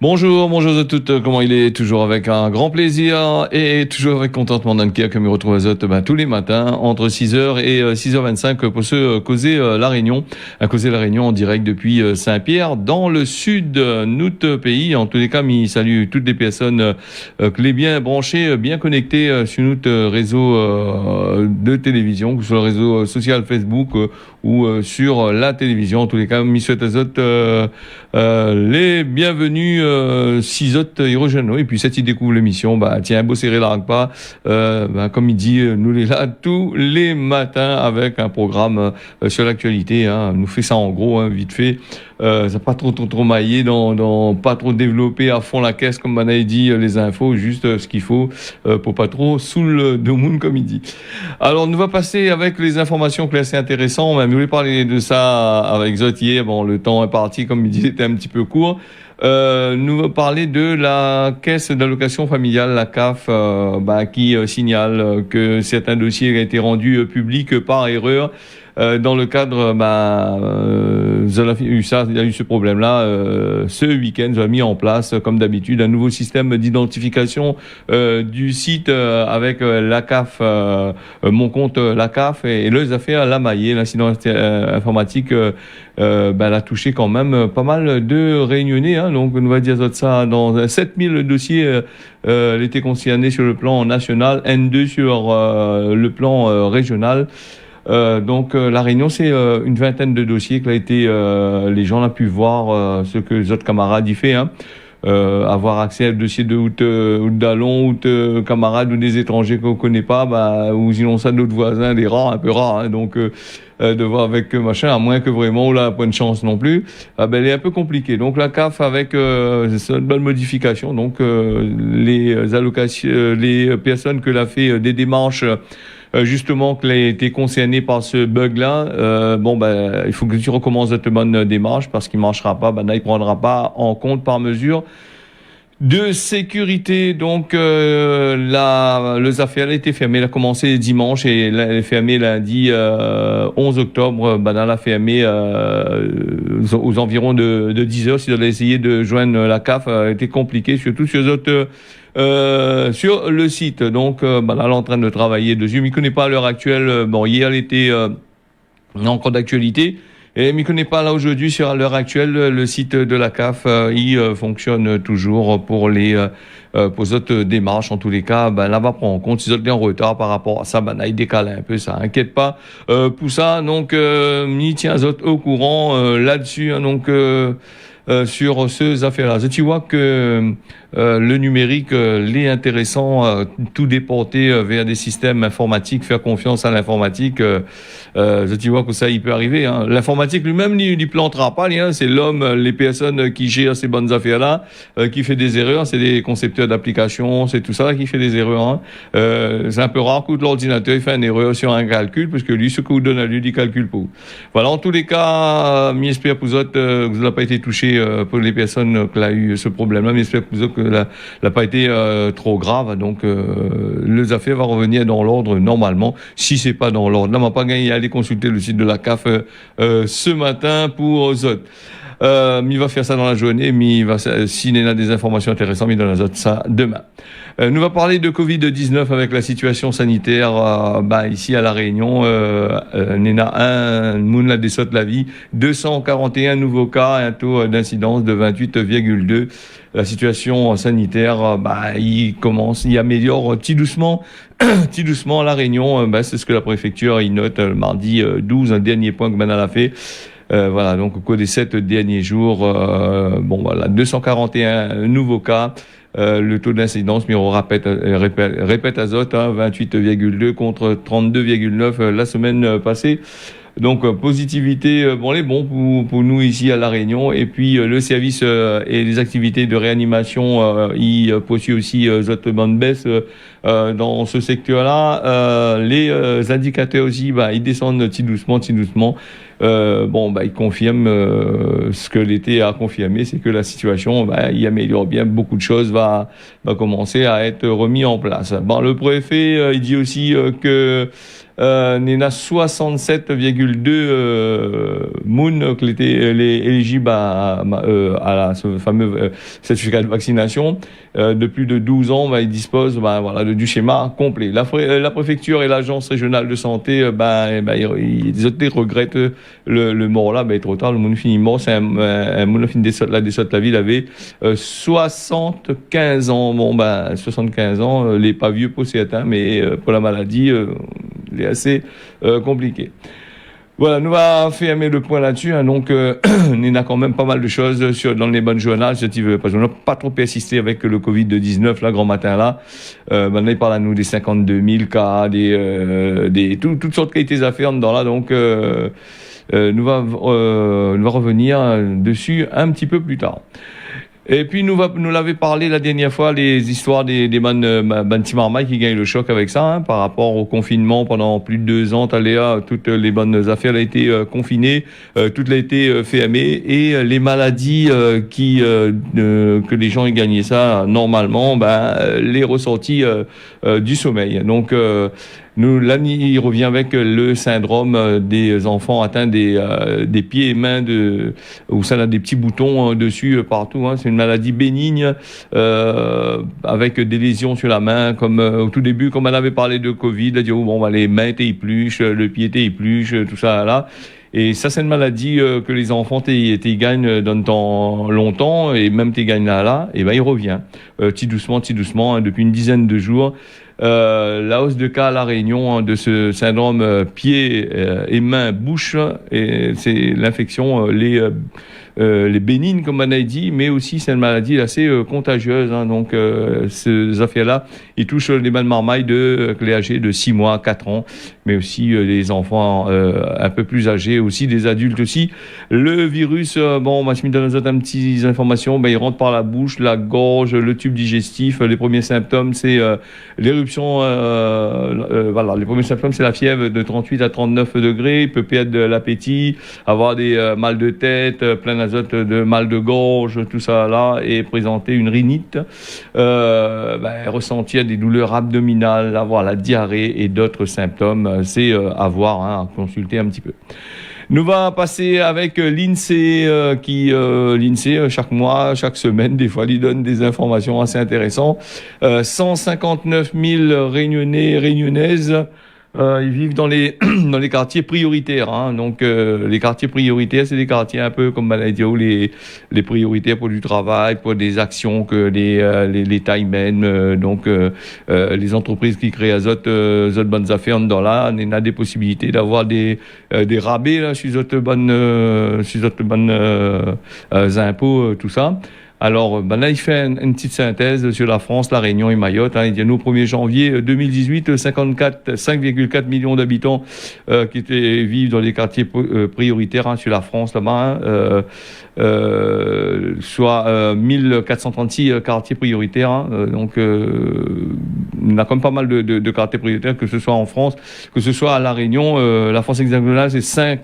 Bonjour, bonjour à toutes, comment il est? Toujours avec un grand plaisir et toujours avec contentement d'Ankia, comme il retrouve les autres tous les matins entre 6h et 6h25 pour se causer La Réunion. À causer La Réunion en direct depuis Saint-Pierre dans le sud de notre pays. En tous les cas, il salue toutes les personnes que les bien branchées, bien connectées sur notre réseau de télévision, sur le réseau social Facebook ou sur la télévision. En tous les cas, il souhaite aux autres les bienvenus. 6 autres Hirogeno et puis cette il découvre l'émission tiens beau serré la pas comme il dit nous les là tous les matins avec un programme sur l'actualité nous fait ça en gros vite fait ça pas trop maillé dans pas trop développé à fond la caisse comme on a dit les infos juste ce qu'il faut pour pas trop sous le monde comme il dit. Alors nous va passer avec les informations que assez intéressant. On voulait parler de ça avec Zot hier. Bon, le temps est parti comme il dit, c'était un petit peu court. Nous allons parler de la caisse d'allocation familiale, la CAF, qui signale que certains dossiers ont été rendus publics par erreur. Dans le cadre, il y a eu ce problème-là. Ce week-end, ils ont mis en place, comme d'habitude, un nouveau système d'identification du site avec la CAF, mon compte la CAF et les affaires la maillée, l'incident informatique. A touché quand même pas mal de Réunionnais. Donc, on va dire ça dans 7000 dossiers étaient concernés sur le plan national, N2 sur le plan régional. La Réunion, c'est une vingtaine de dossiers que les gens ont pu voir ce que les autres camarades y fait. Avoir accès à dossier de ou d'allons ou de camarades ou des étrangers qu'on connaît pas, ou sinon ça d'autres voisins, des rares, un peu rares, de voir avec machin, à moins que vraiment on n'a pas de chance non plus, elle est un peu compliquée. Donc la CAF avec c'est une bonne modification. Donc les allocations, les personnes que l'a fait des démarches justement qu'elle a été concernée par ce bug-là, il faut que tu recommences cette bonne démarche parce qu'il marchera pas, il prendra pas en compte par mesure de sécurité. Donc les affaires a été fermée, elle a commencé dimanche et elle est fermée lundi 11 octobre. Elle a fermé aux environs de 10h. Si vous allez essayer de joindre la CAF, a été compliqué, surtout sur les autres sur le site. Donc elle est en train de travailler dessus. Mais il ne connaît pas à l'heure actuelle. Hier elle était encore d'actualité. Et mais connaît pas là aujourd'hui sur l'heure actuelle le site de la CAF, il fonctionne toujours pour les pour autres démarches. En tous les cas, là va prendre en compte si vous êtes en retard par rapport à ça, il décale un peu, ça inquiète pas pour ça. Donc il tient les autres au courant là-dessus. Sur ces affaires-là. Tu vois que le numérique, l'est intéressant, tout déporter vers des systèmes informatiques, faire confiance à l'informatique. Tu vois que ça, il peut arriver. L'informatique lui-même, il plantera pas. C'est l'homme, les personnes qui gèrent ces bonnes affaires-là, qui fait des erreurs. C'est des concepteurs d'applications, c'est tout ça qui fait des erreurs. C'est un peu rare que l'ordinateur il fait une erreur sur un calcul, parce que lui, ce que vous donne à lui, il calcule pas. Voilà, en tous les cas, j'espère que vous n'avez pas été touché pour les personnes qui ont eu ce problème-là, mais j'espère que ça n'a pas été trop grave. Donc, les affaires vont revenir dans l'ordre normalement. Si c'est pas dans l'ordre, là, on n'a pas gagné à aller consulter le site de la CAF ce matin pour aux autres. Il va faire ça dans la journée, mais s'il y a des informations intéressantes, il donne ça demain. Nous va parler de Covid-19 avec la situation sanitaire ici à La Réunion. Moun la dessote la vie. 241 nouveaux cas, un taux d'incidence de 28,2. La situation sanitaire, il améliore petit doucement à La Réunion. C'est ce que la préfecture il note le mardi 12, un dernier point que Manal a fait. Donc au cours des 7 derniers jours, 241 nouveaux cas. Le taux d'incidence, mais on répète azote, 28,2 contre 32,9 la semaine passée. Donc positivité, les bons pour nous ici à La Réunion. Et puis le service et les activités de réanimation, il poursuit aussi autres baisse dans ce secteur-là. Les indicateurs aussi, ils descendent petit doucement. Il confirme ce que l'été a confirmé, c'est que la situation, il améliore bien, beaucoup de choses va commencer à être remis en place. Le préfet, il dit aussi que il y a 67,2 moun qui étaient éligibles à ce fameux certificat de vaccination. De plus de 12 ans, ils disposent du schéma complet. La préfecture et l'agence régionale de santé, ils regrettent le mort là, trop tard, le monde finit mort. C'est un monde fini la ville avait 75 ans. 75 ans, les pas vieux pour certains, mais pour la maladie, il est assez compliqué. Voilà, nous va fermer le point là-dessus. Donc, il y a quand même pas mal de choses dans les bonnes journaux. Parce qu'on n'a pas trop persisté avec le Covid-19, là, grand matin, là. Maintenant, il parle à nous des 52 000 cas, toutes sortes de qualités affaires dans là. Donc, nous va revenir dessus un petit peu plus tard. Et puis nous l'avait parlé la dernière fois, les histoires des petits marmailles qui gagnent le choc avec ça, par rapport au confinement pendant plus de 2 ans. Toutes les bonnes affaires ont été confinées, toutes ont été fermées, et les maladies que les gens aient gagné ça normalement, les ressorties du sommeil. Donc il revient avec le syndrome des enfants atteints des pieds et mains où ça a des petits boutons dessus partout. C'est une maladie bénigne avec des lésions sur la main, comme au tout début, comme on avait parlé de Covid, là, les mains étaient épluches, le pied était épluche, tout ça là. Et ça, c'est une maladie que les enfants gagnent dans le temps longtemps, et même gagnent là, et il revient petit doucement, depuis une dizaine de jours. La hausse de cas à La Réunion de ce syndrome pieds et mains, bouche, et c'est l'infection, les bénignes, comme on a dit, mais aussi c'est une maladie assez contagieuse. Donc, ces affaires-là, ils touchent les bonnes marmailles les âgés de 6 mois, 4 ans, mais aussi les enfants un peu plus âgés, aussi des adultes aussi. Le virus, moi, je me donne un petites informations, il rentre par la bouche, la gorge, le tube digestif. Les premiers symptômes, c'est l'éruption. Les premiers symptômes, c'est la fièvre de 38 à 39 degrés. Il peut perdre l'appétit, avoir des mal de tête, plein d'azote, de mal de gorge, tout ça là, et présenter une rhinite, ressentir des douleurs abdominales, avoir la diarrhée et d'autres symptômes. C'est à voir, à consulter un petit peu. Nous va passer avec l'INSEE l'INSEE chaque mois, chaque semaine, des fois, il donne des informations assez intéressantes. 159 000 Réunionnais, Réunionnaises, ils vivent dans les quartiers prioritaires. Donc les quartiers prioritaires, c'est des quartiers un peu comme Maladio, les prioritaires pour du travail, pour des actions que l'État y mène. Donc les entreprises qui créent autres bonnes affaires dans là, on a des possibilités d'avoir des rabais là sur autres bonnes impôts, tout ça. Alors, là, il fait une petite synthèse sur la France, la Réunion et Mayotte. Il dit, nous, au 1er janvier 2018, 5,4 millions d'habitants qui vivent dans les quartiers prioritaires sur la France, là-bas, soit 1436 quartiers prioritaires. Donc, on a quand même pas mal de quartiers prioritaires, que ce soit en France, que ce soit à La Réunion. La France hexagonale, c'est 5...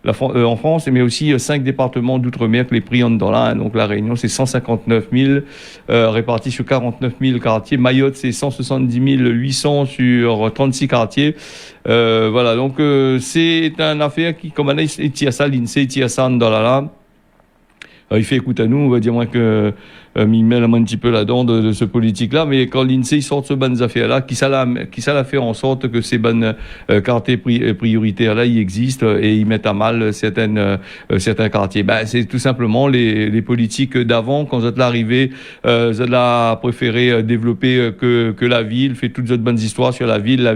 en France, mais aussi 5 départements d'outre-mer que les prix en dans là. Donc la Réunion, c'est 159 000 répartis sur 49 000 quartiers. Mayotte, c'est 170 800 sur 36 quartiers. Donc c'est une affaire qui, comme on a dit, ça, l'INSEE, il ça dans là. Il fait écoute à nous, on va dire moins que il mêle un petit peu là-dedans de ce politique-là, mais quand l'INSEE sort ce bonnes affaires-là, qui ça l'a fait en sorte que ces bonnes quartiers prioritaires-là, ils existent et ils mettent à mal certains quartiers. C'est tout simplement les politiques d'avant, quand vous êtes l'arrivée, vous êtes là préféré développer que la ville, fait toutes autres bonnes histoires sur la ville.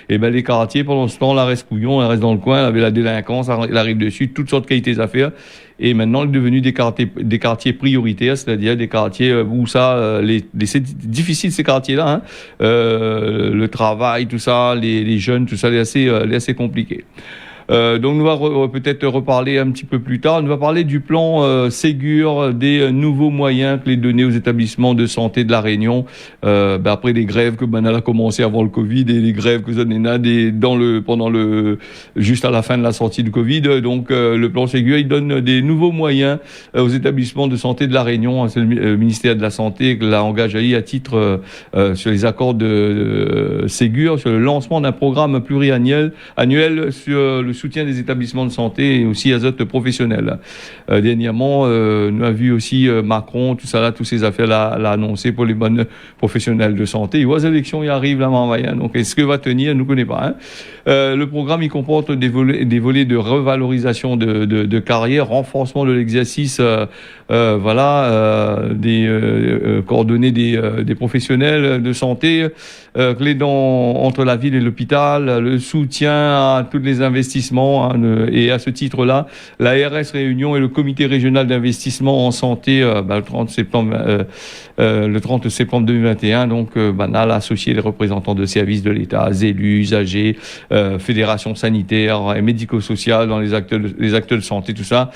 Et les quartiers, pendant ce temps, la reste couillon, elle reste dans le coin, elle avait la délinquance, elle arrive dessus, toutes sortes de qualités d'affaires. Et maintenant, il est devenu des quartiers prioritaires, c'est-à-dire des quartiers où c'est difficile ces quartiers-là. Le travail, tout ça, les jeunes, tout ça, c'est assez compliqué. Donc nous va peut-être reparler un petit peu plus tard. On va parler du plan Ségur, des nouveaux moyens que les donner aux établissements de santé de la Réunion après les grèves que Banal a commencé avant le Covid et les grèves que Zonena juste à la fin de la sortie du Covid. Donc le plan Ségur, il donne des nouveaux moyens aux établissements de santé de la Réunion. C'est le ministère de la Santé qui l'a engagé à titre sur les accords de Ségur, sur le lancement d'un programme pluriannuel sur le soutien des établissements de santé et aussi azote professionnel. Dernièrement, nous avons vu aussi Macron, tout ça là, toutes ces affaires l'a annoncé pour les bonnes professionnels de santé. Les élections y arrivent là, donc est-ce que va tenir, nous ne connaissons pas. Le programme il comporte des volets de revalorisation de carrière, renforcement de l'exercice, des coordonnées des professionnels de santé, clés entre la ville et l'hôpital, le soutien à tous les investissements, et à ce titre-là, la RS Réunion et le comité régional d'investissement en santé, le 30 septembre 2021, donc Banal a associé les représentants de services de l'État, élus, usagers, fédérations sanitaires et médico-sociales dans les acteurs de santé, tout ça,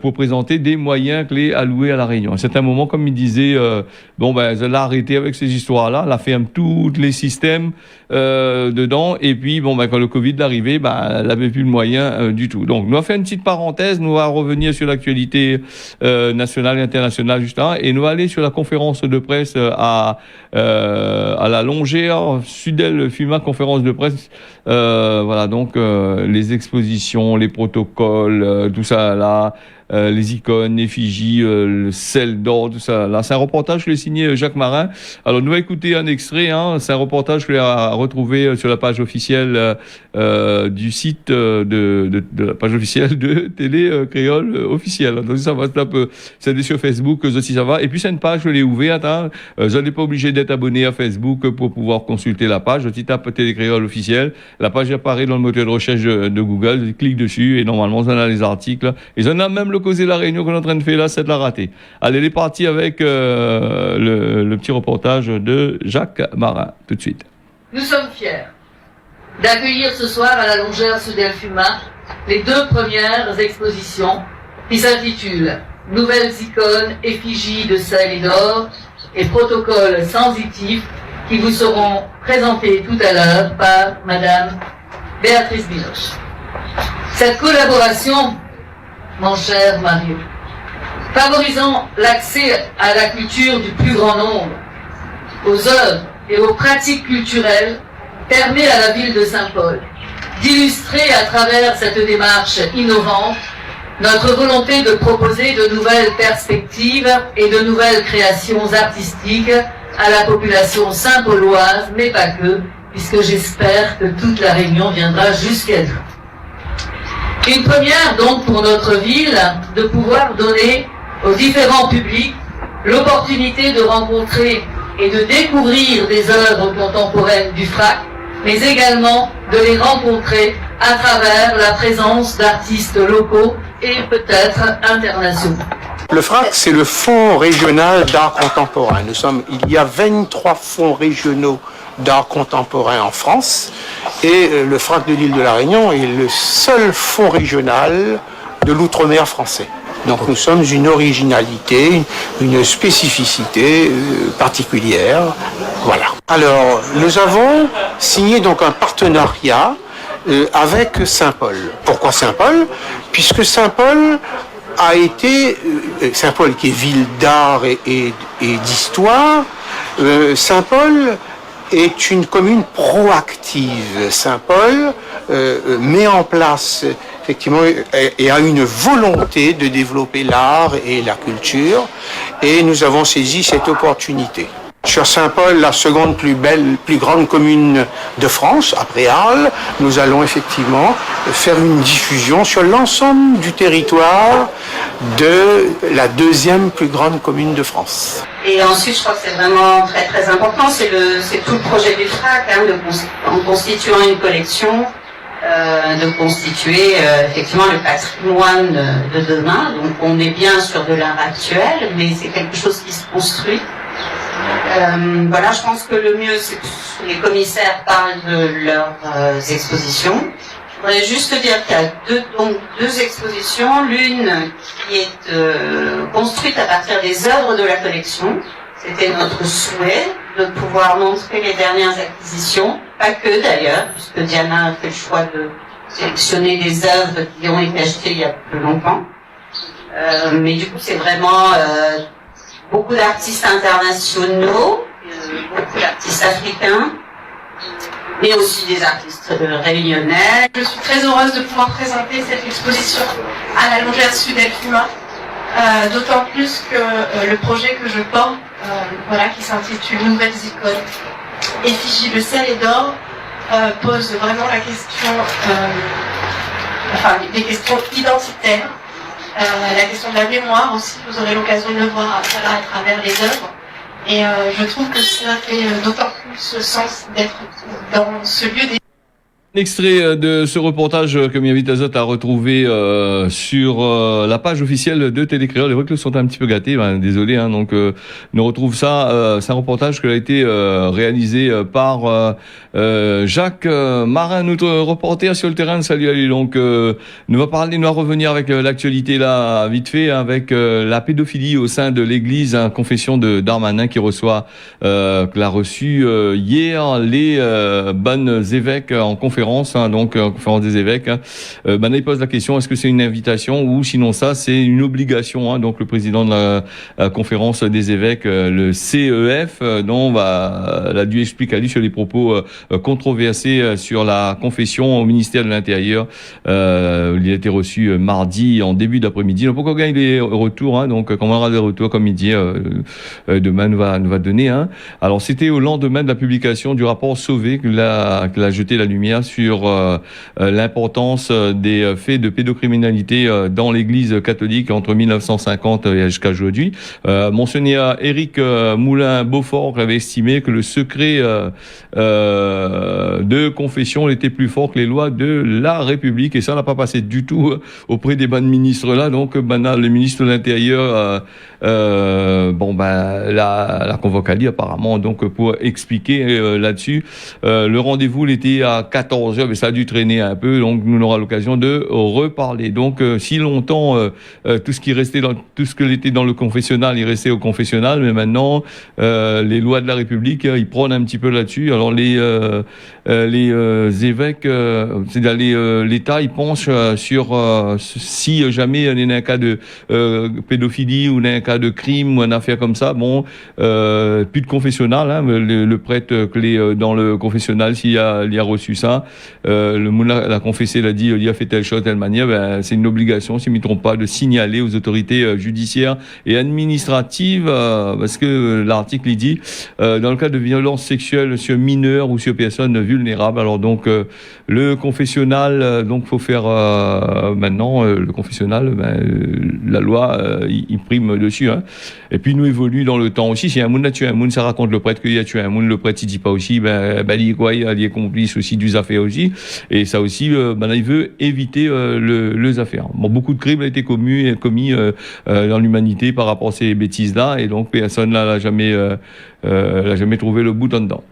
pour présenter des moyens clés alloués à la Réunion. À un certain moment, comme il disait, elle a arrêté avec ces histoires-là, elle a fermé tous les systèmes dedans, et puis quand le Covid est arrivé, elle n'avait plus de moyens du tout. Donc, nous allons faire une petite parenthèse, nous allons revenir sur l'actualité nationale et internationale juste là, et nous allons aller sur la conférence de presse à la Longère, Sudel Fuma, conférence de presse. Les expositions, les protocoles, tout ça là, les icônes, l'effigie, le sel d'or, tout ça là. C'est un reportage que j'ai signé Jacques Marin. Alors nous allons écouter un extrait. C'est un reportage que j'ai retrouvé sur la page officielle du site de la page officielle de Télé Créole officielle. Donc ça va, c'est sur Facebook, aussi ça va. Et puis c'est une page je l'ai ouverte. Vous n'êtes pas obligé d'être abonné à Facebook pour pouvoir consulter la page. Tu tapes Télé Créole officielle. La page apparaît dans le moteur de recherche de Google. Tu cliques dessus et normalement on a les articles. Ils en ont même le causé la réunion qu'on est en train de faire là, c'est de la rater. Allez, les parties avec le petit reportage de Jacques Marin, tout de suite. Nous sommes fiers d'accueillir ce soir à la Longère Sudel Fuma les 2 premières expositions qui s'intitulent Nouvelles icônes, effigies de sel et d'or et protocoles sensitifs qui vous seront présentés tout à l'heure par Madame Béatrice Binoche. Cette collaboration, mon cher Mario, favorisant l'accès à la culture du plus grand nombre, aux œuvres et aux pratiques culturelles, permet à la ville de Saint-Paul d'illustrer à travers cette démarche innovante notre volonté de proposer de nouvelles perspectives et de nouvelles créations artistiques à la population saint-pauloise, mais pas que, puisque j'espère que toute la Réunion viendra jusqu'à nous. Une première donc pour notre ville de pouvoir donner aux différents publics l'opportunité de rencontrer et de découvrir des œuvres contemporaines du FRAC, mais également de les rencontrer à travers la présence d'artistes locaux et peut-être internationaux. Le FRAC, c'est le Fonds régional d'art contemporain. Il y a 23 fonds régionaux d'art contemporain en France, et le FRAC de l'île de la Réunion est le seul fonds régional de l'outre-mer français. Donc nous sommes une originalité, une spécificité particulière. Voilà. Alors, nous avons signé donc un partenariat avec Saint-Paul. Pourquoi Saint-Paul? Puisque Saint-Paul a été, Saint-Paul qui est ville d'art et d'histoire, Saint-Paul est une commune proactive. Saint-Paul met en place effectivement et a une volonté de développer l'art et la culture, et nous avons saisi cette opportunité. Sur Saint-Paul, la seconde plus grande commune de France, après Arles, nous allons effectivement faire une diffusion sur l'ensemble du territoire de la 2e plus grande commune de France. Et ensuite, je crois que c'est vraiment très très important, c'est tout le projet du FRAC, en constituant une collection, de constituer effectivement le patrimoine de demain. Donc on est bien sur de l'art actuel, mais c'est quelque chose qui se construit. Je pense que le mieux, c'est que les commissaires parlent de leurs expositions, voudrais juste dire qu'il y a deux expositions, l'une qui est construite à partir des œuvres de la collection. C'était notre souhait de pouvoir montrer les dernières acquisitions, pas que d'ailleurs, puisque Diana a fait le choix de sélectionner des œuvres qui ont été achetées il y a plus longtemps. Mais du coup, c'est vraiment beaucoup d'artistes internationaux, beaucoup d'artistes africains, mais aussi des artistes réunionnais. Je suis très heureuse de pouvoir présenter cette exposition à la Longère Sud Elfuma, d'autant plus que le projet que je porte, qui s'intitule Nouvelles icônes, effigies de sel et d'or, pose vraiment la question, des questions identitaires, la question de la mémoire aussi. Vous aurez l'occasion de le voir à travers les œuvres. Et je trouve que cela fait d'autant plus sens d'être dans ce lieu des... Extrait de ce reportage que m'invite Azot à retrouver sur la page officielle de Télécréole. Les voix que sont un petit peu gâtés, désolé. Donc, nous retrouve ça. C'est un reportage qui a été réalisé par Jacques Marin, notre reporter sur le terrain. Salut à lui. Donc, nous va revenir avec l'actualité là, vite fait, avec la pédophilie au sein de l'Église, confession de Darmanin qui l'a reçu hier les bonnes évêques en conférence. Conférence des évêques. Il pose la question, est-ce que c'est une invitation ou sinon ça, c'est une obligation. Donc le président de la conférence des évêques, le CEF, l'a dû expliquer à lui sur les propos controversés sur la confession au ministère de l'Intérieur. Il a été reçu mardi en début d'après-midi. Donc pourquoi il est retour, donc quand on aura des retours comme il dit, demain nous va donner. Alors c'était au lendemain de la publication du rapport Sauvé qu'il a jeté la lumière sur l'importance des faits de pédocriminalité dans l'Église catholique entre 1950 et jusqu'à aujourd'hui. Monseigneur Éric Moulin-Beaufort avait estimé que le secret de confession était plus fort que les lois de la République, et ça n'a pas passé du tout auprès des bonnes ministres là. Donc le ministre de l'Intérieur la convoqué apparemment donc pour expliquer là-dessus. Le rendez-vous l'était à 14h, mais ça a dû traîner un peu, donc nous aurons l'occasion de reparler. Donc si longtemps tout ce qui restait tout ce que l'était dans le confessionnal, il restait au confessionnal, mais maintenant les lois de la République ils prônent un petit peu là-dessus. Alors les évêques, c'est-à-dire l'État, ils penchent sur si jamais il y a un cas de pédophilie ou un cas de crime ou une affaire comme ça, plus de confessionnal, le prêtre clé dans le confessionnal, s'il a reçu ça, le monde l'a confessé, l'a dit, il a fait telle chose, telle manière, c'est une obligation, si je ne me trompe pas, de signaler aux autorités judiciaires et administratives, parce que l'article il dit, dans le cas de violence sexuelle sur mineurs ou sur personnes vulnérables. Alors donc le confessionnal, donc faut faire maintenant le confessionnal, la loi il prime dessus. Et puis nous évolue dans le temps aussi. Si un monde a tué un monde, ça raconte le prêtre qu'il a tué un monde, le prêtre il dit pas aussi, il est complice aussi du affaire aussi. Et ça aussi, il veut éviter les affaires. Beaucoup de crimes ont été commis dans l'humanité par rapport à ces bêtises-là, et donc personne là l'a jamais trouvé le bout en dedans.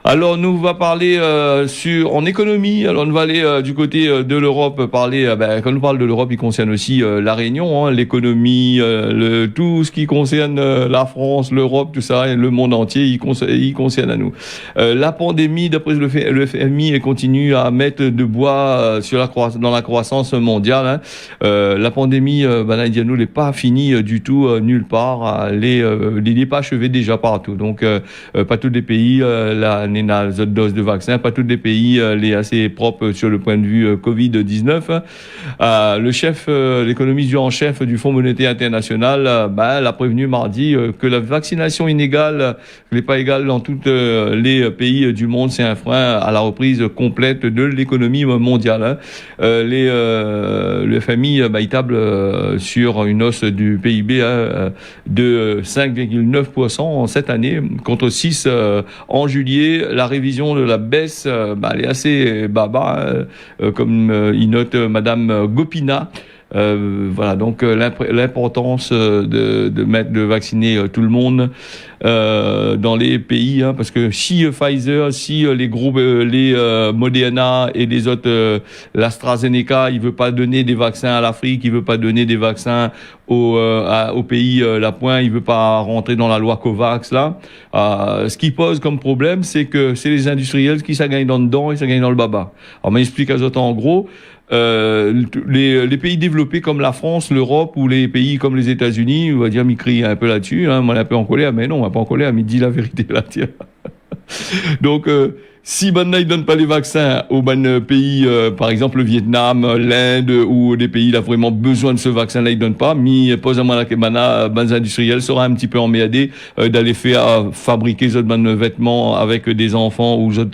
Alors nous va parler en économie. Alors on va aller du côté de l'Europe parler. Quand on parle de l'Europe, il concerne aussi la Réunion, l'économie, tout ce qui concerne la France, l'Europe, tout ça, et le monde entier, il concerne à nous. La pandémie, d'après le FMI, elle continue à mettre de bois dans la croissance mondiale. La pandémie, nous n'est pas finie du tout nulle part. Il n'est pas achevé déjà partout. Donc pas tous les pays les doses de vaccins, pas tous les pays les assez propres sur le point de vue Covid-19. Le chef, l'économiste en chef du Fonds monétaire international, l'a prévenu mardi que la vaccination inégale n'est pas égale dans tous les pays du monde. C'est un frein à la reprise complète de l'économie mondiale. Le FMI il table sur une hausse du PIB de 5,9% cette année contre 6 en juillet. La révision de la baisse, elle est assez baba, comme il note Madame Gopina. Voilà, donc l'importance de vacciner tout le monde dans les pays, hein, parce que si Pfizer, si les groupes, les Moderna et les autres, l'AstraZeneca, il veut pas donner des vaccins à l'Afrique, il veut pas donner des vaccins aux pays la pointe, il veut pas rentrer dans la loi Covax là. Ce qui pose comme problème, c'est que c'est les industriels qui ça gagne dans le dedans et ça gagne dans le baba. Alors m'explique à autres en gros. Les pays développés comme la France, l'Europe ou les pays comme les États-Unis, on va dire, m'y crie un peu là-dessus, hein, moi, on est un peu en colère, mais non, on n'est pas en colère, mais dit la vérité là, tiens. Donc, si maintenant ils donnent pas les vaccins aux pays, par exemple le Vietnam, l'Inde ou des pays là vraiment besoin de ce vaccin-là, ils donnent pas. Mais pose à moi la kemana, les industriels sera un petit peu emmerdés d'aller faire fabriquer ces vêtements avec des enfants ou ces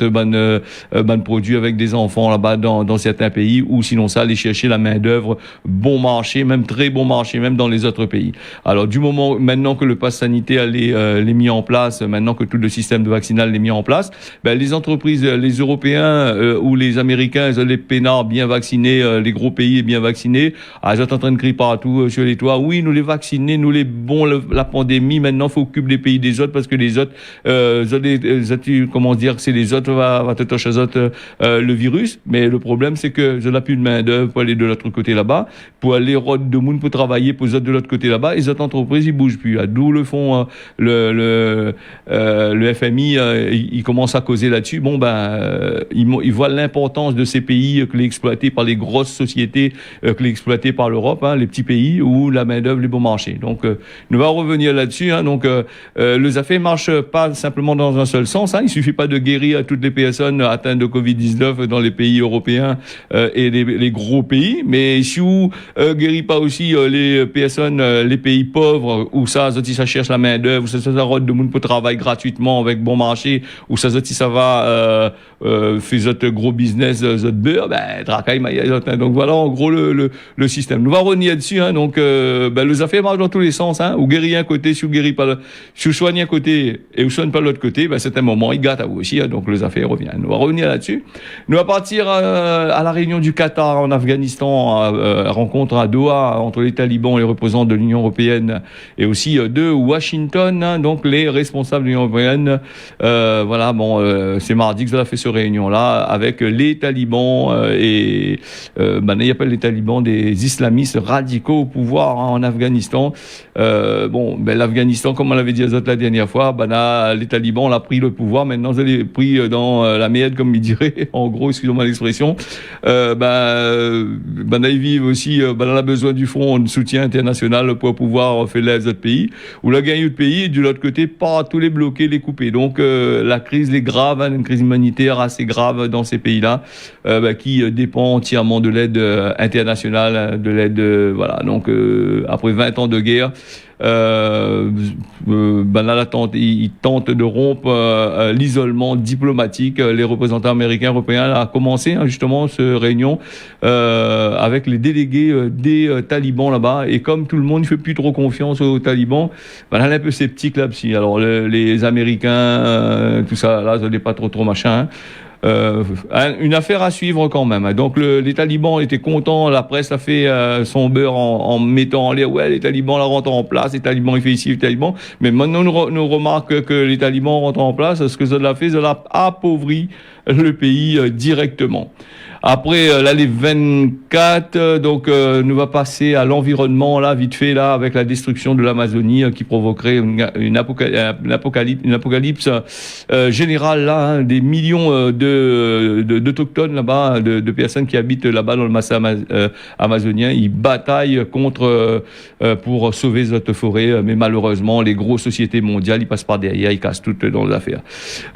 produits avec des enfants là-bas dans certains pays, ou sinon ça aller chercher la main d'œuvre bon marché, même très bon marché, même dans les autres pays. Alors du moment maintenant que le pass sanitaire est mis en place, maintenant que tout le système de vaccinal est mis en place, ben les entreprises, les Européens ou les Américains, ils ont les peinards bien vaccinés, les gros pays bien vaccinés. Ils sont en train de crier partout sur les toits. Oui, nous les vaccinés, nous les bons, la pandémie. Maintenant, faut occuper les pays des autres parce que les autres, comment dire, c'est les autres va te toucher aux autres le virus. Mais le problème, c'est que je n'ai plus de main d'œuvre pour aller de l'autre côté là-bas, pour aller de monde pour travailler pour les autres de l'autre côté là-bas. Et les autres entreprises, ils bougent plus. D'où le fond le FMI, il commence à causer là-dessus. Bon, ils voient l'importance de ces pays que les exploités par les grosses sociétés, que les exploités par l'Europe, hein, les petits pays où la main-d'œuvre est bon marché. Donc, nous allons revenir là-dessus. Hein, donc, les affaires marchent pas simplement dans un seul sens. Hein, il suffit pas de guérir toutes les personnes atteintes de Covid-19 dans les pays européens et les gros pays, mais si vous guérit pas aussi les personnes, les pays pauvres où ça cherche la main-d'œuvre, où ça rôde de monde pour travailler gratuitement avec bon marché, où ça va fait votre gros business, votre beurre, tracaille, donc voilà en gros le système. Nous allons revenir dessus, hein, donc les affaires marchent dans tous les sens, hein, ou guérir un côté, si vous guérit pas, si vous soignez un côté et vous soignez pas l'autre côté, c'est un moment, il gâte à vous aussi, hein, donc les affaires reviennent. Nous allons revenir là-dessus. Nous allons partir à la réunion du Qatar en Afghanistan, rencontre à Doha entre les talibans et les représentants de l'Union européenne et aussi de Washington, hein, donc les responsables de l'Union européenne. Voilà, c'est mardi que ça a fait cette réunion-là avec les talibans et il appelle les talibans des islamistes radicaux au pouvoir, hein, en Afghanistan. L'Afghanistan, comme on l'avait dit la dernière fois, les talibans ont pris le pouvoir. Maintenant, ils l'ont pris dans la merde, comme ils diraient. En gros, excusez-moi l'expression. Ils vivent aussi. On a besoin du fonds de soutien international pour pouvoir faire les autres pays. Où la gagne de pays et de l'autre côté, pas tous les bloquer, les couper. Donc la crise est grave, hein, une crise humanitaire assez grave dans ces pays-là, qui dépend entièrement de l'aide internationale, de l'aide, voilà. Donc après 20 ans de guerre, ils tentent de rompre l'isolement diplomatique. Les représentants américains, européens ont commencé, hein, justement cette réunion avec les délégués des talibans là-bas. Et comme tout le monde ne fait plus trop confiance aux talibans, on est un peu sceptique là-dessus. Alors les Américains, tout ça, là, ça n'est pas trop machin. Une affaire à suivre quand même. Donc les talibans étaient contents, la presse a fait son beurre en mettant en l'air, ouais, les talibans la rentrent en place, les talibans ils font ici, les talibans. Mais maintenant nous remarque que les talibans rentrent en place, ce que ça l'a fait, ça l'a appauvri le pays directement. Après l'année 24, nous va passer à l'environnement là, vite fait là, avec la destruction de l'Amazonie qui provoquerait une apocalypse générale là, hein, des millions d'autochtones là-bas, de personnes qui habitent là-bas dans le massif amazonien. Ils bataillent contre pour sauver cette forêt, mais malheureusement les grosses sociétés mondiales ils passent par derrière, ils cassent toutes dans l'affaire.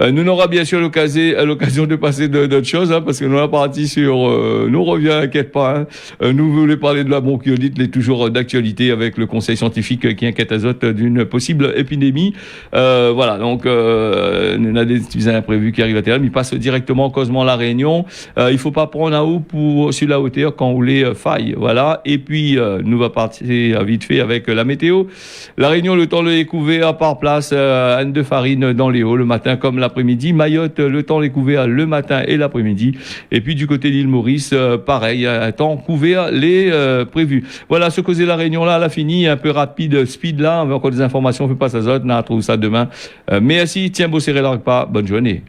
Nous n'aurons bien sûr l'occasion de passer d'autres choses, hein, parce que nous sommes partis sur nous revient, inquiète pas, hein. Nous voulons parler de la bronchiolite, les toujours d'actualité avec le conseil scientifique qui inquiète Azote d'une possible épidémie. Voilà, donc on a des petits imprévus qui arrivent à terme. Ils passent directement causement la Réunion. Il faut pas prendre à haut sur la hauteur quand on les faille. Voilà. Et puis nous va partir vite fait avec la météo. La Réunion, le temps est couvert par place, Anne de Farine dans les hauts le matin comme l'après-midi. Mayotte, le temps est couvert le matin et l'après-midi. Et puis du côté d'île Maurice, pareil, un temps couvert les prévus. Voilà, ce causer la réunion là, elle a fini, un peu rapide, speed là, on veut encore des informations, on fait pas ça, on trouve ça demain. Merci, tiens, beau serré pas, bonne journée.